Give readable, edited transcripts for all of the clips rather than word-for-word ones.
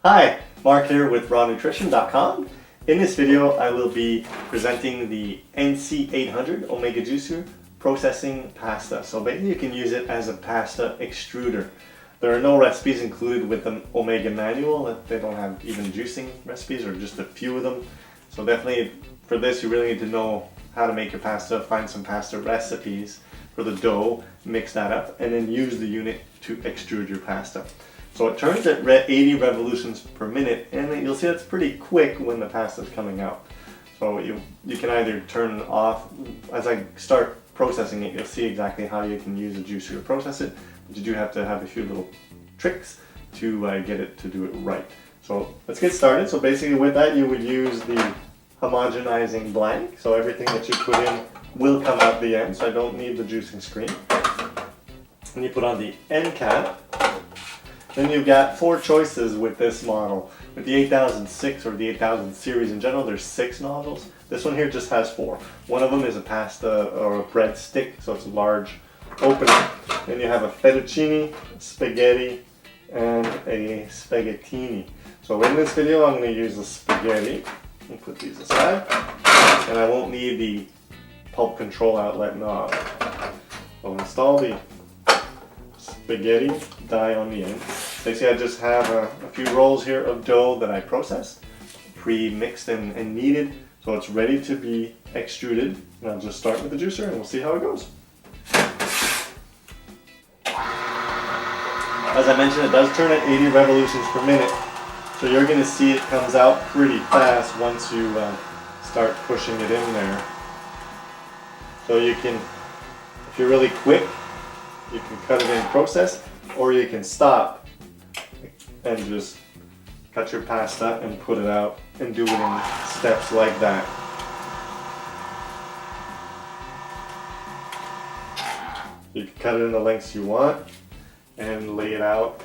Hi, Marc here with RawNutrition.com. In this video, I will be presenting the NC800 Omega Juicer processing pasta. So basically you can use it as a pasta extruder. There are no recipes included with the Omega manual. They don't have even juicing recipes or just a few of them. So definitely for this you really need to know how to make your pasta, find some pasta recipes for the dough, mix that up, and then use the unit to extrude your pasta. So it turns at 80 revolutions per minute, and you'll see that's pretty quick when the pasta is coming out. So you can either turn off. As I start processing it, you'll see exactly how you can use a juicer to process it, but you do have to have a few little tricks to get it to do it right. So let's get started. So basically with that you would use the homogenizing blank, so everything that you put in will come out the end, so I don't need the juicing screen. And you put on the end cap. Then you've got four choices with this model. With the 8006 or the 8000 series in general, there's 6 nozzles. This one here just has 4. One of them is a pasta or a bread stick, so it's a large opening. Then you have a fettuccine, spaghetti, and a spaghettini. So in this video, I'm going to use the spaghetti. Let me put these aside. And I won't need the pulp control outlet knob. I'll install the spaghetti die on the end. So you see I just have a few rolls here of dough that I processed, pre-mixed and kneaded, so it's ready to be extruded. And I'll just start with the juicer and we'll see how it goes. As I mentioned, it does turn at 80 revolutions per minute, so you're going to see it comes out pretty fast once you start pushing it in there. So you can, if you're really quick, you can cut it in process, or you can stop and just cut your pasta and put it out and do it in steps like that. You can cut it in the lengths you want and lay it out.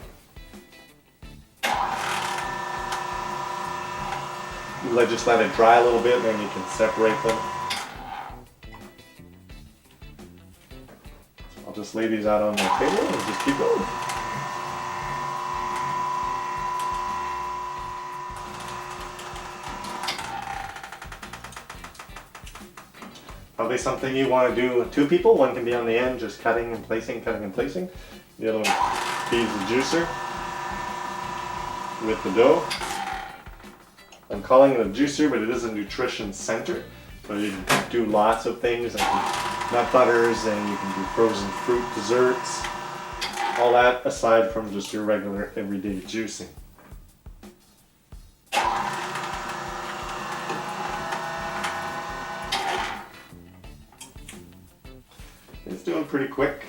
Just let it dry a little bit, then you can separate them. I'll just lay these out on the table and just keep going. Probably something you want to do with 2 people. One can be on the end, just cutting and placing, cutting and placing. The other one feeds the juicer with the dough. I'm calling it a juicer, but it is a nutrition center. So you can do lots of things, like nut butters, and you can do frozen fruit desserts. All that aside from just your regular everyday juicing. It's doing pretty quick.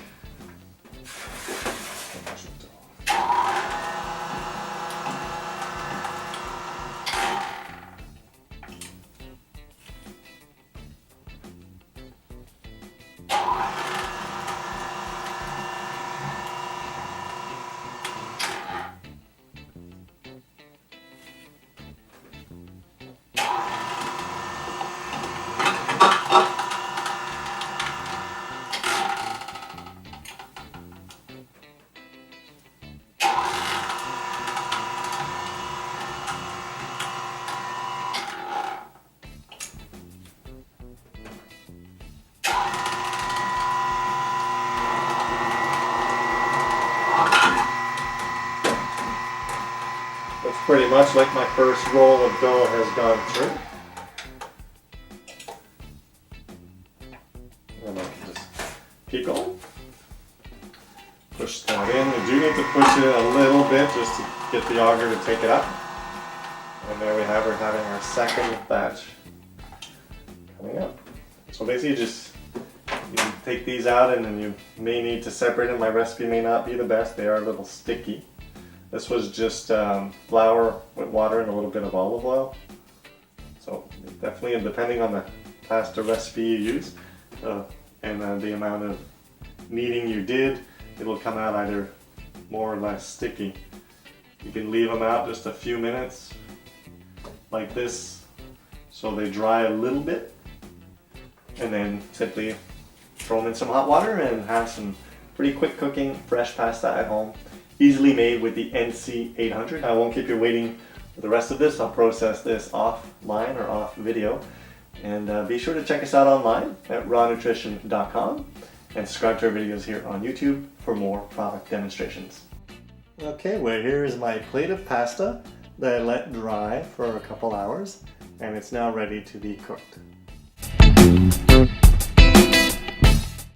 That's pretty much like my first roll of dough has gone through. And I can just keep going. Push that in. You do need to push it in a little bit just to get the auger to take it up. And there we have, we're having our second batch coming up. So basically you take these out, and then you may need to separate them. My recipe may not be the best. They are a little sticky. This was just flour with water and a little bit of olive oil. So definitely, depending on the pasta recipe you use and the amount of kneading you did, it will come out either more or less sticky. You can leave them out just a few minutes like this so they dry a little bit, and then simply throw them in some hot water and have some pretty quick cooking fresh pasta at home easily made with the NC800. I won't keep you waiting for the rest of this. I'll process this offline or off video. And be sure to check us out online at RawNutrition.com and subscribe to our videos here on YouTube for more product demonstrations. Okay, well, here's my plate of pasta that I let dry for a couple hours, and it's now ready to be cooked.